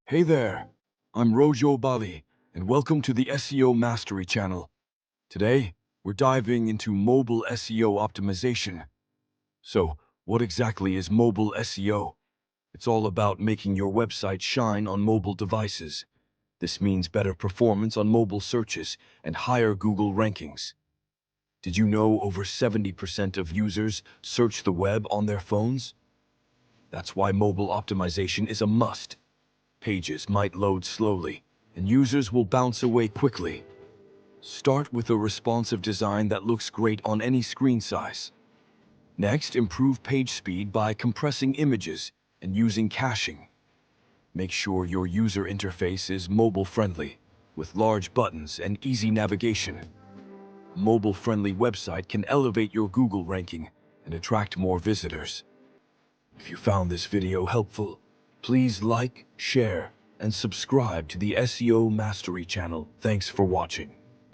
Hey there, I'm Rojo Bali, and welcome to the SEO Mastery channel. Today, we're diving into mobile SEO optimization. So, what exactly is mobile SEO? It's all about making your website shine on mobile devices. This means better performance on mobile searches and higher Google rankings. Did you know over 70% of users search the web on their phones? That's why mobile optimization is a must. Pages might load slowly, and users will bounce away quickly. Start with a responsive design that looks great on any screen size. Next, improve page speed by compressing images and using caching. Make sure your user interface is mobile-friendly, with large buttons and easy navigation. A mobile-friendly website can elevate your Google ranking and attract more visitors. If you found this video helpful, please like, share, and subscribe to the SEO Mastery channel. Thanks for watching.